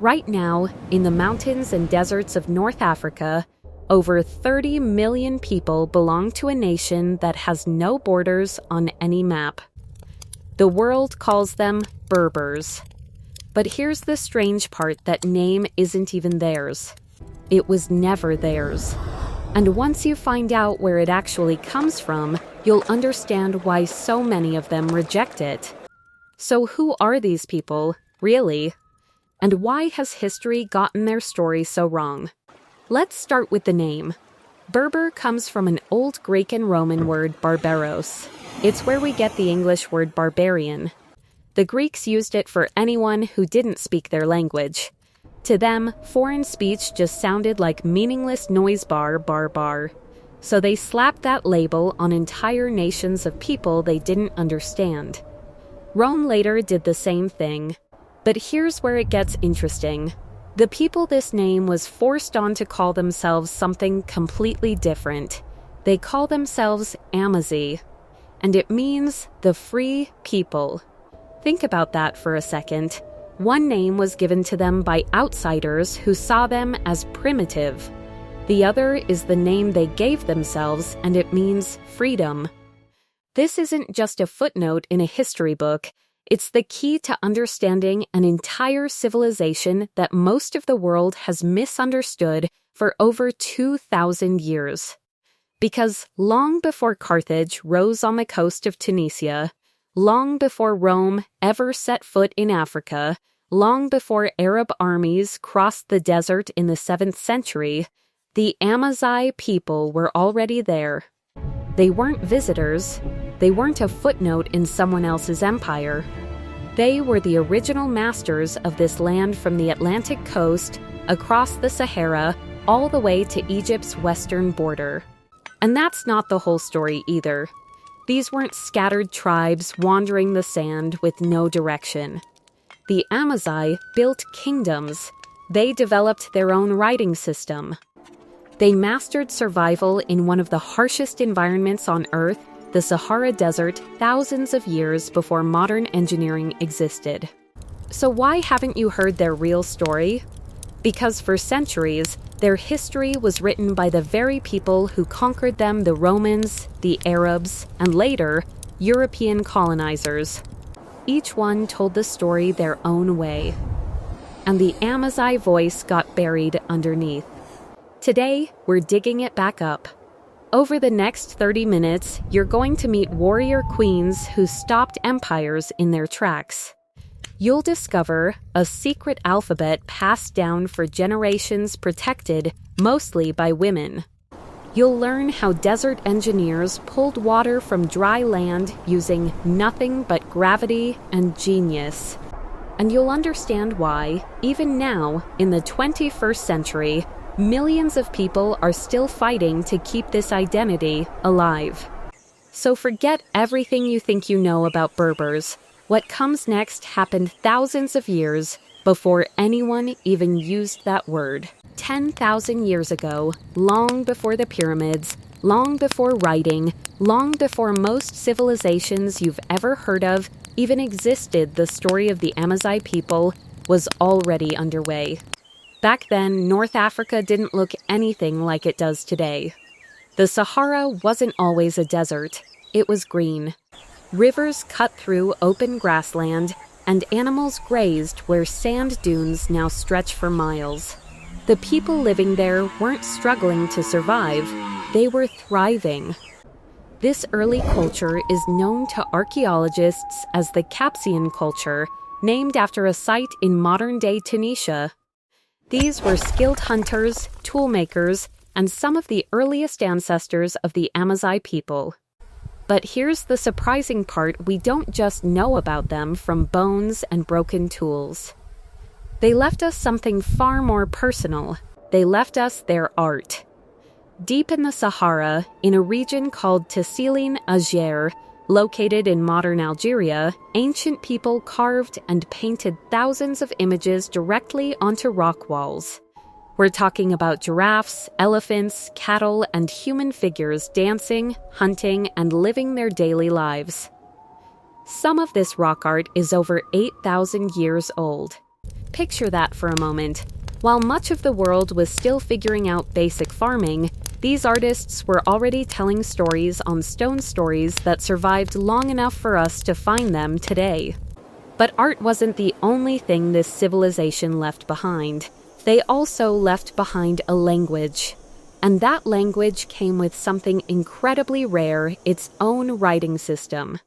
Right now, in the mountains and deserts of North Africa, over 30 million people belong to a nation that has no borders on any map. The world calls them Berbers. But here's the strange part: that name isn't even theirs. It was never theirs. And once you find out where it actually comes from, you'll understand why so many of them reject it. So who are these people, really? And why has history gotten their story so wrong? Let's start with the name. Berber comes from an old Greek and Roman word barbaros. It's where we get the English word barbarian. The Greeks used it for anyone who didn't speak their language. To them, foreign speech just sounded like meaningless noise bar. So they slapped that label on entire nations of people they didn't understand. Rome later did the same thing. But here's where it gets interesting. The people this name was forced on to call themselves something completely different. They call themselves Amazigh, and it means the free people. Think about that for a second. One name was given to them by outsiders who saw them as primitive. The other is the name they gave themselves, and it means freedom. This isn't just a footnote in a history book. It's the key to understanding an entire civilization that most of the world has misunderstood for over 2,000 years. Because long before Carthage rose on the coast of Tunisia, long before Rome ever set foot in Africa, long before Arab armies crossed the desert in the 7th century, the Amazigh people were already there. They weren't visitors. They weren't a footnote in someone else's empire. They were the original masters of this land from the Atlantic coast, across the Sahara, all the way to Egypt's western border. And that's not the whole story either. These weren't scattered tribes wandering the sand with no direction. The Amazigh built kingdoms. They developed their own writing system. They mastered survival in one of the harshest environments on Earth, the Sahara Desert, thousands of years before modern engineering existed. So why haven't you heard their real story? Because for centuries, their history was written by the very people who conquered them: the Romans, the Arabs, and later, European colonizers. Each one told the story their own way. And the Amazigh voice got buried underneath. Today, we're digging it back up. Over the next 30 minutes, you're going to meet warrior queens who stopped empires in their tracks. You'll discover a secret alphabet passed down for generations, protected mostly by women. You'll learn how desert engineers pulled water from dry land using nothing but gravity and genius. And you'll understand why, even now, in the 21st century, millions of people are still fighting to keep this identity alive. So forget everything you think you know about Berbers. What comes next happened thousands of years before anyone even used that word. 10,000 years ago, long before the pyramids, long before writing, long before most civilizations you've ever heard of even existed, the story of the Amazigh people was already underway. Back then, North Africa didn't look anything like it does today. The Sahara wasn't always a desert. It was green. Rivers cut through open grassland, and animals grazed where sand dunes now stretch for miles. The people living there weren't struggling to survive. They were thriving. This early culture is known to archaeologists as the Capsian culture, named after a site in modern-day Tunisia. These were skilled hunters, toolmakers, and some of the earliest ancestors of the Amazigh people. But here's the surprising part: we don't just know about them from bones and broken tools. They left us something far more personal. They left us their art. Deep in the Sahara, in a region called Tessilin Ager, located in modern Algeria, ancient people carved and painted thousands of images directly onto rock walls. We're talking about giraffes, elephants, cattle, and human figures dancing, hunting, and living their daily lives. Some of this rock art is over 8,000 years old. Picture that for a moment. While much of the world was still figuring out basic farming, these artists were already telling stories on stone stories that survived long enough for us to find them today. But art wasn't the only thing this civilization left behind. They also left behind a language. And that language came with something incredibly rare, its own writing system.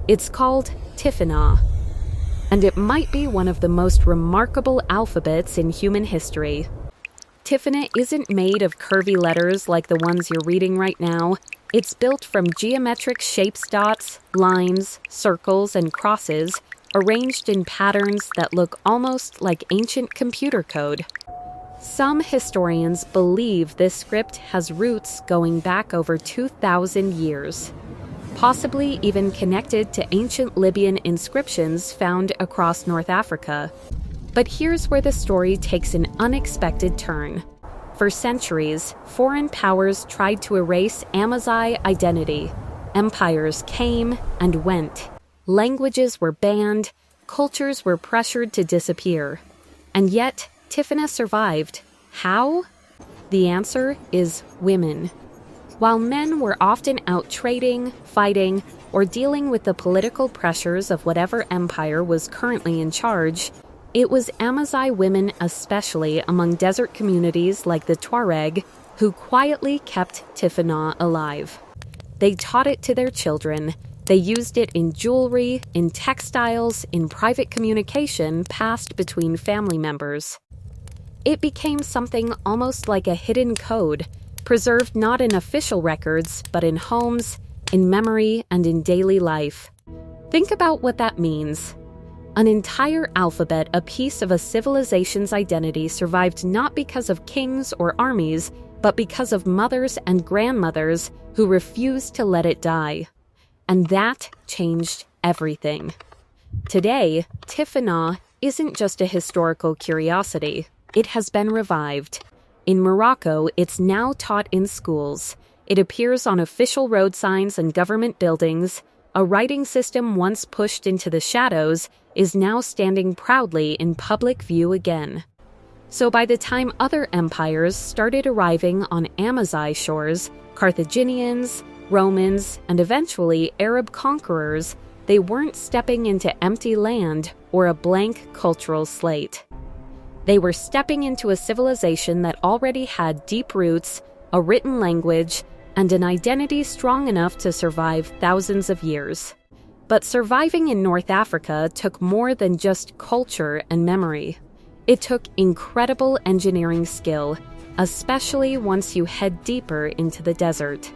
It's called Tifinagh. And it might be one of the most remarkable alphabets in human history. Tifinagh isn't made of curvy letters like the ones you're reading right now. It's built from geometric shapes, dots, lines, circles, and crosses, arranged in patterns that look almost like ancient computer code. Some historians believe this script has roots going back over 2,000 years, possibly even connected to ancient Libyan inscriptions found across North Africa. But here's where the story takes an unexpected turn. For centuries, foreign powers tried to erase Amazigh identity. Empires came and went. Languages were banned. Cultures were pressured to disappear. And yet, Tifinagh survived. How? The answer is women. While men were often out trading, fighting, or dealing with the political pressures of whatever empire was currently in charge, it was Amazigh women, especially among desert communities like the Tuareg, who quietly kept Tifinagh alive. They taught it to their children. They used it in jewelry, in textiles, in private communication passed between family members. It became something almost like a hidden code, preserved not in official records, but in homes, in memory, and in daily life. Think about what that means. An entire alphabet, a piece of a civilization's identity, survived not because of kings or armies, but because of mothers and grandmothers who refused to let it die. And that changed everything. Today, Tifinagh isn't just a historical curiosity. It has been revived. In Morocco, it's now taught in schools. It appears on official road signs and government buildings. A writing system once pushed into the shadows is now standing proudly in public view again. So by the time other empires started arriving on Amazigh shores, Carthaginians, Romans, and eventually Arab conquerors, they weren't stepping into empty land or a blank cultural slate. They were stepping into a civilization that already had deep roots, a written language, and an identity strong enough to survive thousands of years. But surviving in North Africa took more than just culture and memory. It took incredible engineering skill, especially once you head deeper into the desert.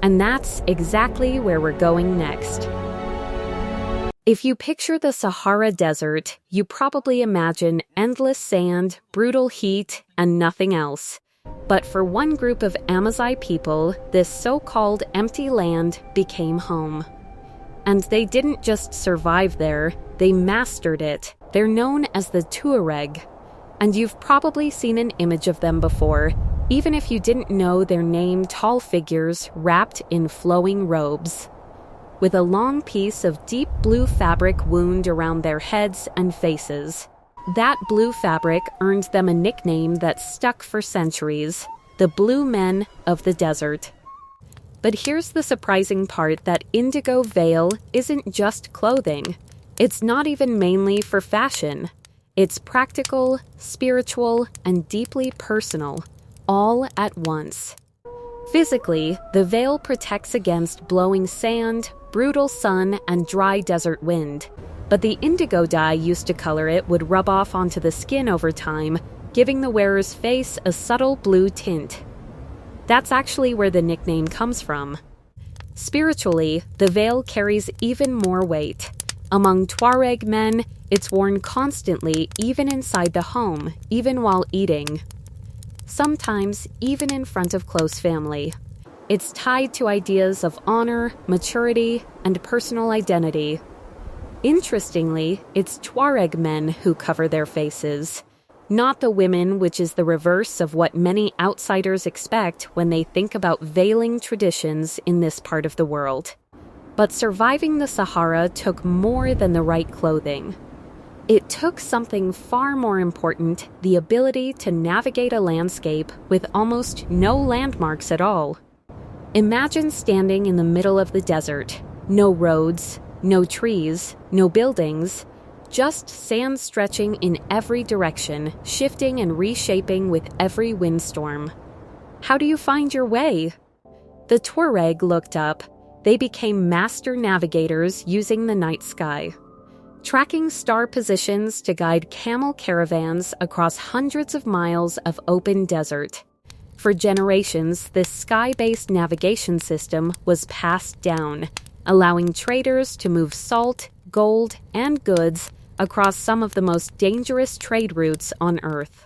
And that's exactly where we're going next. If you picture the Sahara Desert, you probably imagine endless sand, brutal heat, and nothing else. But for one group of Amazigh people, this so-called empty land became home. And they didn't just survive there, they mastered it. They're known as the Tuareg. And you've probably seen an image of them before, even if you didn't know their name, tall figures wrapped in flowing robes, with a long piece of deep blue fabric wound around their heads and faces. That blue fabric earned them a nickname that stuck for centuries, the Blue Men of the Desert. But here's the surprising part, that indigo veil isn't just clothing. It's not even mainly for fashion. It's practical, spiritual, and deeply personal, all at once. Physically, the veil protects against blowing sand, brutal sun, and dry desert wind. But the indigo dye used to color it would rub off onto the skin over time, giving the wearer's face a subtle blue tint. That's actually where the nickname comes from. Spiritually, the veil carries even more weight. Among Tuareg men, it's worn constantly, even inside the home, even while eating. Sometimes even in front of close family. It's tied to ideas of honor, maturity, and personal identity. Interestingly, it's Tuareg men who cover their faces, not the women, which is the reverse of what many outsiders expect when they think about veiling traditions in this part of the world. But surviving the Sahara took more than the right clothing. It took something far more important, the ability to navigate a landscape with almost no landmarks at all. Imagine standing in the middle of the desert. No roads, no trees, no buildings, just sand stretching in every direction, shifting and reshaping with every windstorm. How do you find your way? The Tuareg looked up. They became master navigators using the night sky, tracking star positions to guide camel caravans across hundreds of miles of open desert. For generations, this sky-based navigation system was passed down, allowing traders to move salt, gold, and goods across some of the most dangerous trade routes on Earth.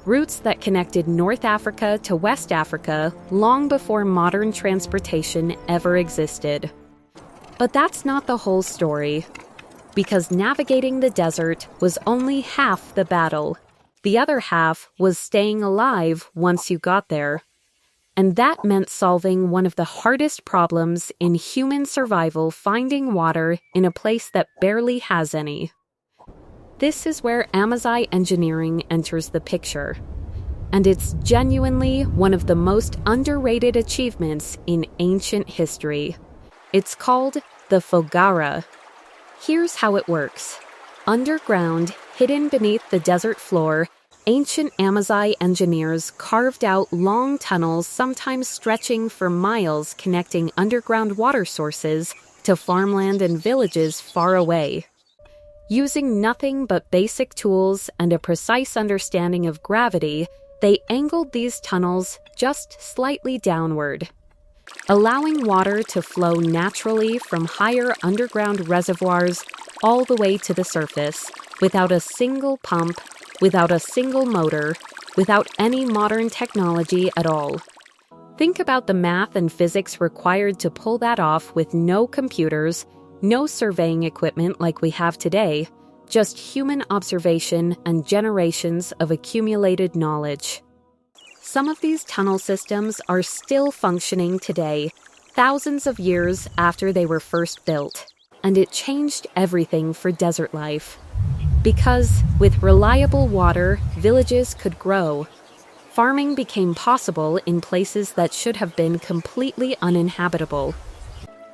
Routes that connected North Africa to West Africa long before modern transportation ever existed. But that's not the whole story, because navigating the desert was only half the battle. The other half was staying alive once you got there. And that meant solving one of the hardest problems in human survival, finding water in a place that barely has any. This is where Amazigh engineering enters the picture. And it's genuinely one of the most underrated achievements in ancient history. It's called the Foggara. Here's how it works. Underground, hidden beneath the desert floor, ancient Amazigh engineers carved out long tunnels, sometimes stretching for miles, connecting underground water sources to farmland and villages far away. Using nothing but basic tools and a precise understanding of gravity, they angled these tunnels just slightly downward, allowing water to flow naturally from higher underground reservoirs all the way to the surface, without a single pump, without a single motor, without any modern technology at all. Think about the math and physics required to pull that off with no computers, no surveying equipment like we have today, just human observation and generations of accumulated knowledge. Some of these tunnel systems are still functioning today, thousands of years after they were first built, and it changed everything for desert life. Because with reliable water, villages could grow. Farming became possible in places that should have been completely uninhabitable.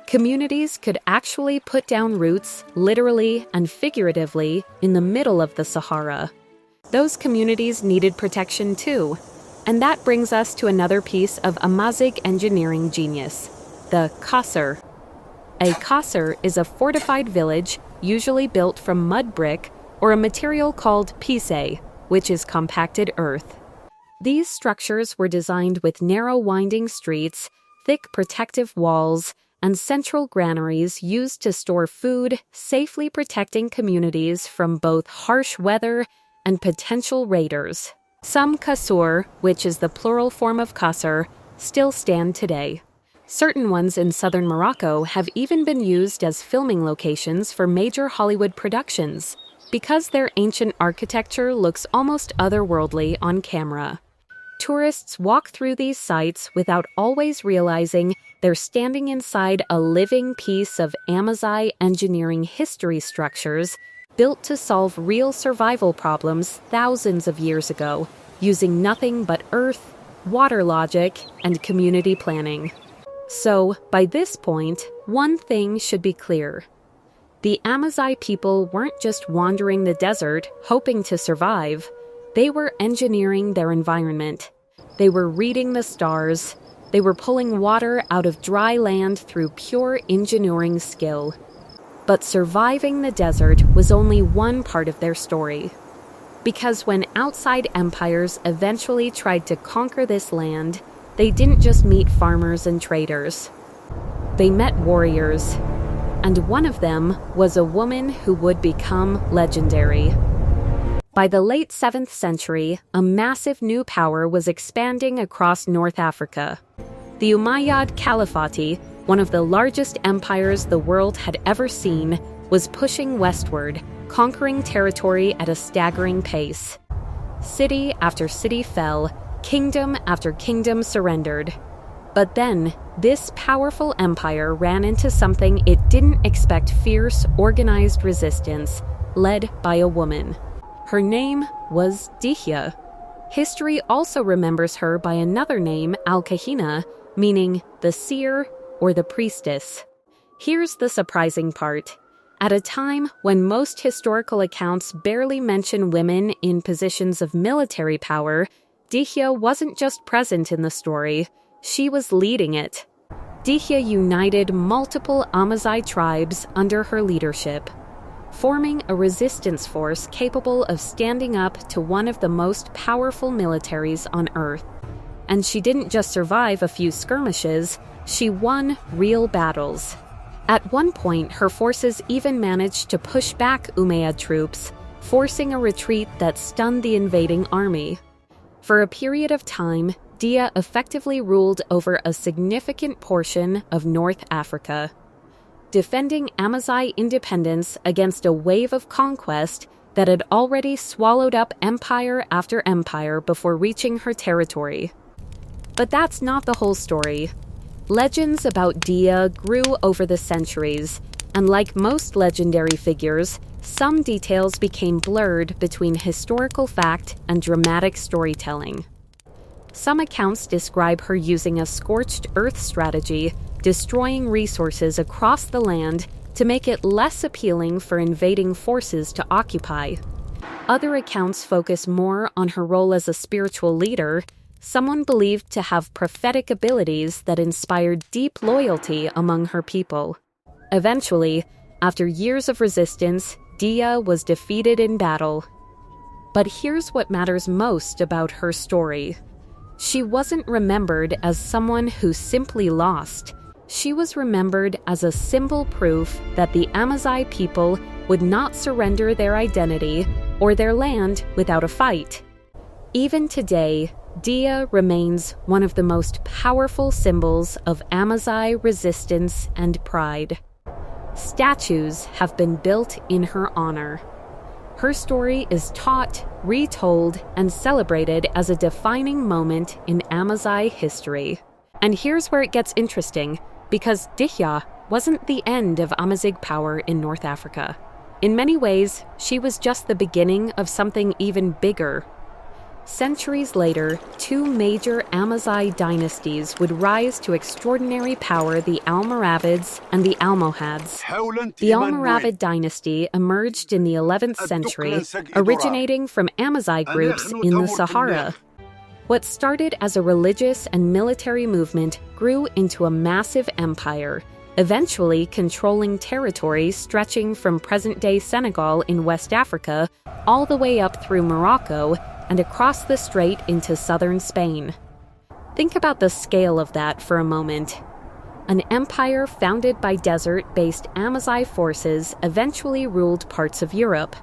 Communities could actually put down roots, literally and figuratively, in the middle of the Sahara. Those communities needed protection too. And that brings us to another piece of Amazigh engineering genius, the Qasr. A Qasr is a fortified village, usually built from mud brick, or a material called pise, which is compacted earth. These structures were designed with narrow winding streets, thick protective walls, and central granaries used to store food, safely protecting communities from both harsh weather and potential raiders. Some qasur, which is the plural form of qasr, still stand today. Certain ones in southern Morocco have even been used as filming locations for major Hollywood productions, because their ancient architecture looks almost otherworldly on camera. Tourists walk through these sites without always realizing they're standing inside a living piece of Amazigh engineering history structures built to solve real survival problems thousands of years ago, using nothing but earth, water logic, and community planning. So, by this point, one thing should be clear. The Amazigh people weren't just wandering the desert, hoping to survive. They were engineering their environment. They were reading the stars. They were pulling water out of dry land through pure engineering skill. But surviving the desert was only one part of their story. Because when outside empires eventually tried to conquer this land, they didn't just meet farmers and traders. They met warriors. And one of them was a woman who would become legendary. By the late 7th century, a massive new power was expanding across North Africa. The Umayyad Caliphate, one of the largest empires the world had ever seen, was pushing westward, conquering territory at a staggering pace. City after city fell, kingdom after kingdom surrendered. But then, this powerful empire ran into something it didn't expect: fierce, organized resistance, led by a woman. Her name was Dihya. History also remembers her by another name, Al-Kahina, meaning the seer or the priestess. Here's the surprising part. At a time when most historical accounts barely mention women in positions of military power, Dihya wasn't just present in the story, she was leading it. Dihya united multiple Amazigh tribes under her leadership, forming a resistance force capable of standing up to one of the most powerful militaries on Earth. And she didn't just survive a few skirmishes, she won real battles. At one point, her forces even managed to push back Umayyad troops, forcing a retreat that stunned the invading army. For a period of time, Dihya effectively ruled over a significant portion of North Africa, defending Amazigh independence against a wave of conquest that had already swallowed up empire after empire before reaching her territory. But that's not the whole story. Legends about Dihya grew over the centuries, and like most legendary figures, some details became blurred between historical fact and dramatic storytelling. Some accounts describe her using a scorched earth strategy, destroying resources across the land to make it less appealing for invading forces to occupy. Other accounts focus more on her role as a spiritual leader, someone believed to have prophetic abilities that inspired deep loyalty among her people. Eventually, after years of resistance, Dihya was defeated in battle. But here's what matters most about her story. She wasn't remembered as someone who simply lost. She was remembered as a symbol proof that the Amazigh people would not surrender their identity or their land without a fight. Even today, Dihya remains one of the most powerful symbols of Amazigh resistance and pride. Statues have been built in her honor. Her story is taught, retold, and celebrated as a defining moment in Amazigh history. And here's where it gets interesting, because Dihya wasn't the end of Amazigh power in North Africa. In many ways, she was just the beginning of something even bigger. Centuries later, two major Amazigh dynasties would rise to extraordinary power: the Almoravids and the Almohads. The Almoravid dynasty emerged in the 11th century, originating from Amazigh groups in the Sahara. What started as a religious and military movement grew into a massive empire, eventually controlling territory stretching from present-day Senegal in West Africa all the way up through Morocco and across the strait into southern Spain. Think about the scale of that for a moment. An empire founded by desert-based Amazigh forces eventually ruled parts of Europe.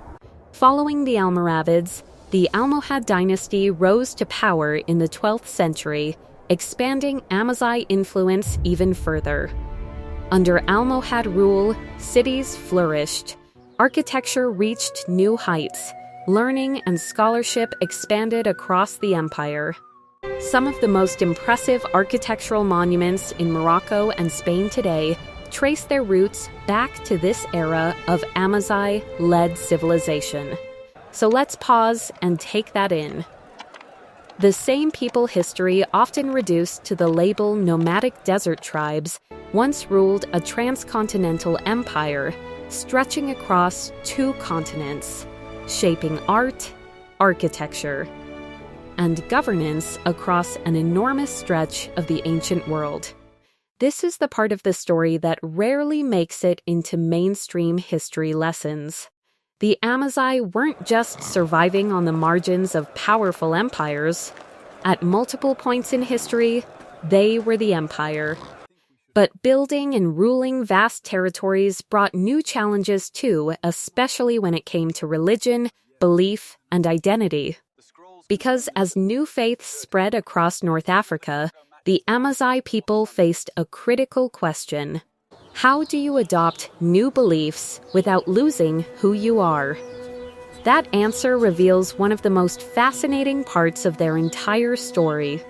Following the Almoravids, the Almohad dynasty rose to power in the 12th century, expanding Amazigh influence even further. Under Almohad rule, cities flourished, architecture reached new heights, learning and scholarship expanded across the empire. Some of the most impressive architectural monuments in Morocco and Spain today trace their roots back to this era of Amazigh-led civilization. So let's pause and take that in. The same people history often reduced to the label nomadic desert tribes once ruled a transcontinental empire stretching across 2 continents, shaping art, architecture, and governance across an enormous stretch of the ancient world. This is the part of the story that rarely makes it into mainstream history lessons. The Amazigh weren't just surviving on the margins of powerful empires. At multiple points in history, they were the empire. But building and ruling vast territories brought new challenges too, especially when it came to religion, belief, and identity. Because as new faiths spread across North Africa, the Amazigh people faced a critical question. How do you adopt new beliefs without losing who you are? That answer reveals one of the most fascinating parts of their entire story.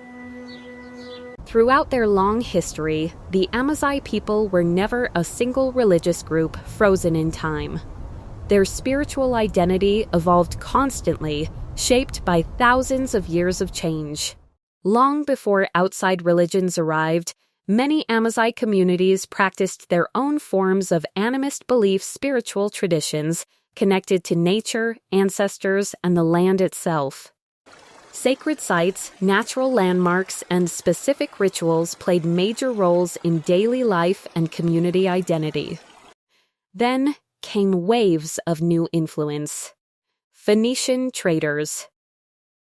Throughout their long history, the Amazigh people were never a single religious group frozen in time. Their spiritual identity evolved constantly, shaped by thousands of years of change. Long before outside religions arrived, many Amazigh communities practiced their own forms of animist belief spiritual traditions connected to nature, ancestors, and the land itself. Sacred sites, natural landmarks, and specific rituals played major roles in daily life and community identity. Then came waves of new influence. Phoenician traders.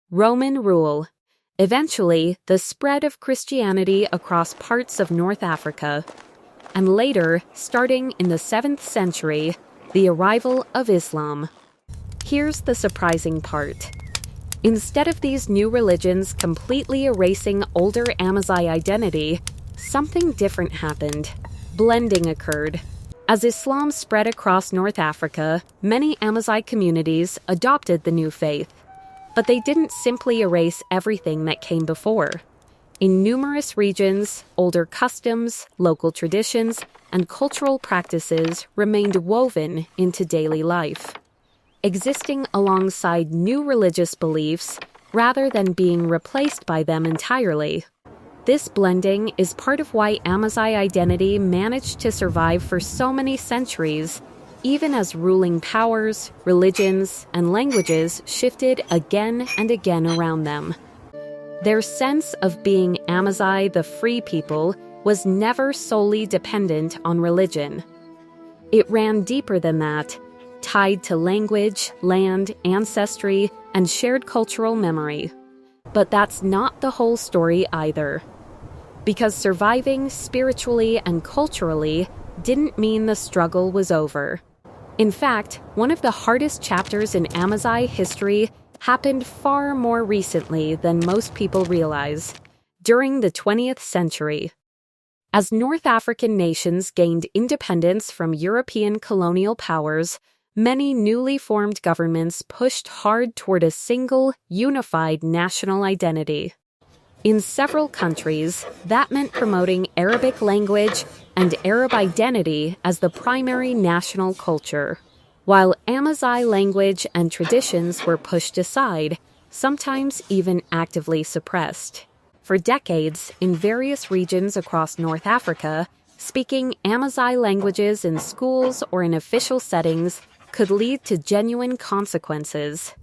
Roman rule. Eventually, the spread of Christianity across parts of North Africa. And later, starting in the 7th century, the arrival of Islam. Here's the surprising part. Instead of these new religions completely erasing older Amazigh identity, something different happened. Blending occurred. As Islam spread across North Africa, many Amazigh communities adopted the new faith. But they didn't simply erase everything that came before. In numerous regions, older customs, local traditions, and cultural practices remained woven into daily life, existing alongside new religious beliefs rather than being replaced by them entirely. This blending is part of why Amazigh identity managed to survive for so many centuries, even as ruling powers, religions, and languages shifted again and again around them. Their sense of being Amazigh, the free people, was never solely dependent on religion. It ran deeper than that, tied to language, land, ancestry, and shared cultural memory. But that's not the whole story either. Because surviving spiritually and culturally didn't mean the struggle was over. In fact, one of the hardest chapters in Amazigh history happened far more recently than most people realize, during the 20th century. As North African nations gained independence from European colonial powers, many newly formed governments pushed hard toward a single, unified national identity. In several countries, that meant promoting Arabic language and Arab identity as the primary national culture, while Amazigh language and traditions were pushed aside, sometimes even actively suppressed. For decades, in various regions across North Africa, speaking Amazigh languages in schools or in official settings could lead to genuine consequences.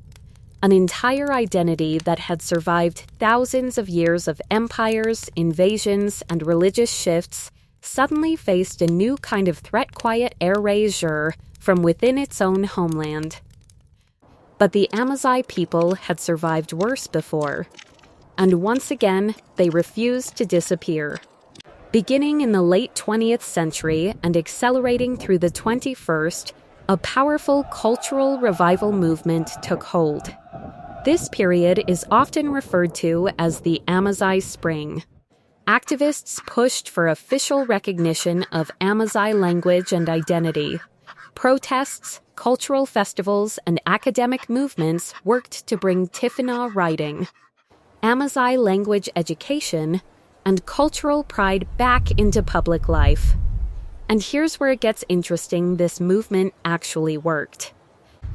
An entire identity that had survived thousands of years of empires, invasions, and religious shifts suddenly faced a new kind of threat-quiet erasure from within its own homeland. But the Amazigh people had survived worse before, and once again they refused to disappear. Beginning in the late 20th century and accelerating through the 21st, a powerful cultural revival movement took hold. This period is often referred to as the Amazigh Spring. Activists pushed for official recognition of Amazigh language and identity. Protests, cultural festivals, and academic movements worked to bring Tifana writing, Amazigh language education, and cultural pride back into public life. And here's where it gets interesting: this movement actually worked.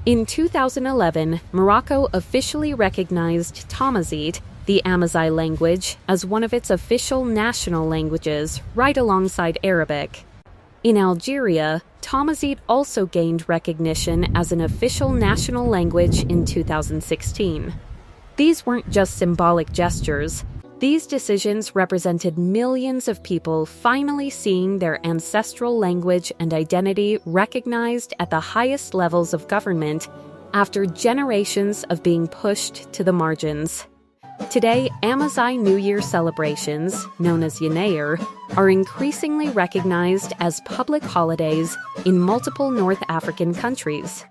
In 2011, Morocco officially recognized Tamazight, the Amazigh language, as one of its official national languages, right alongside Arabic. In Algeria, Tamazight also gained recognition as an official national language in 2016. These weren't just symbolic gestures. These decisions represented millions of people finally seeing their ancestral language and identity recognized at the highest levels of government after generations of being pushed to the margins. Today, Amazigh New Year celebrations, known as Yenayer, are increasingly recognized as public holidays in multiple North African countries.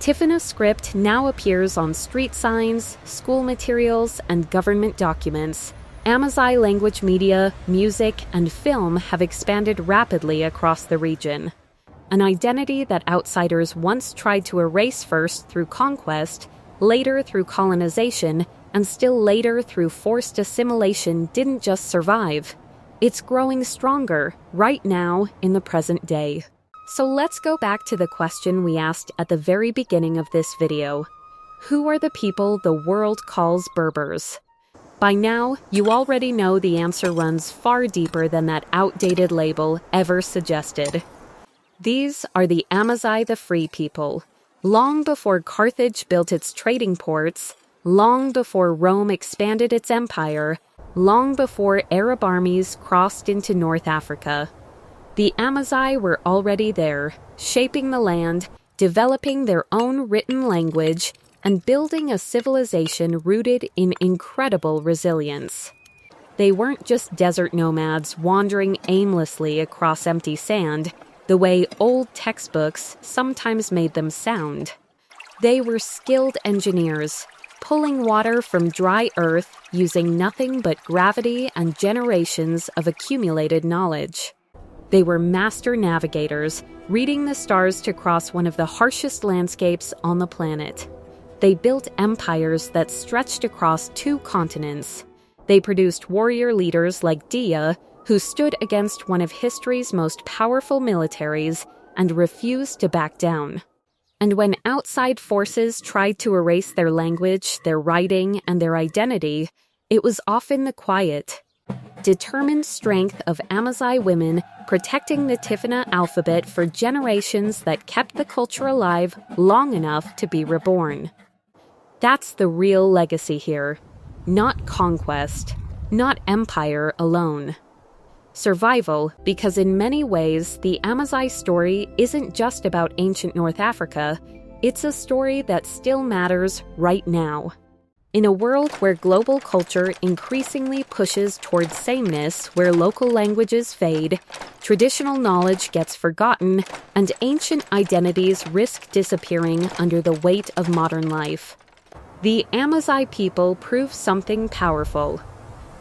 Tifana script now appears on street signs, school materials, and government documents. Amazigh language media, music, and film have expanded rapidly across the region. An identity that outsiders once tried to erase, first through conquest, later through colonization, and still later through forced assimilation, didn't just survive. It's growing stronger right now in the present day. So let's go back to the question we asked at the very beginning of this video. Who are the people the world calls Berbers? By now, you already know the answer runs far deeper than that outdated label ever suggested. These are the Amazigh, the free people. Long before Carthage built its trading ports, long before Rome expanded its empire, long before Arab armies crossed into North Africa. The Amazigh were already there, shaping the land, developing their own written language, and building a civilization rooted in incredible resilience. They weren't just desert nomads wandering aimlessly across empty sand, the way old textbooks sometimes made them sound. They were skilled engineers, pulling water from dry earth using nothing but gravity and generations of accumulated knowledge. They were master navigators, reading the stars to cross one of the harshest landscapes on the planet. They built empires that stretched across 2 continents. They produced warrior leaders like Dia, who stood against one of history's most powerful militaries and refused to back down. And when outside forces tried to erase their language, their writing, and their identity, it was often the quiet, determined strength of Amazigh women protecting the Tifana alphabet for generations that kept the culture alive long enough to be reborn. That's the real legacy here. Not conquest, not empire alone. Survival, because in many ways, the Amazigh story isn't just about ancient North Africa, it's a story that still matters right now. In a world where global culture increasingly pushes towards sameness, where local languages fade, traditional knowledge gets forgotten, and ancient identities risk disappearing under the weight of modern life, the Amazigh people prove something powerful.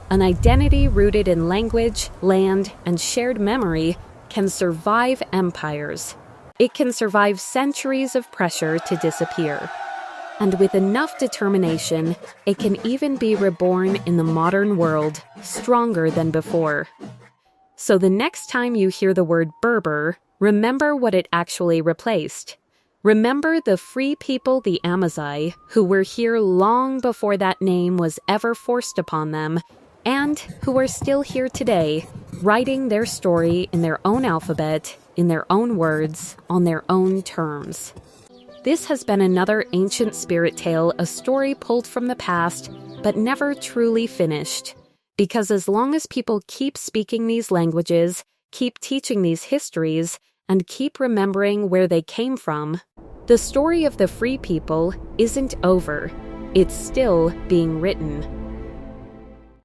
An identity rooted in language, land, and shared memory can survive empires. It can survive centuries of pressure to disappear. And with enough determination, it can even be reborn in the modern world, stronger than before. So the next time you hear the word Berber, remember what it actually replaced. Remember the free people, the Amazigh, who were here long before that name was ever forced upon them, and who are still here today, writing their story in their own alphabet, in their own words, on their own terms. This has been another ancient spirit tale, a story pulled from the past, but never truly finished. Because as long as people keep speaking these languages, keep teaching these histories, and keep remembering where they came from, the story of the free people isn't over. It's still being written.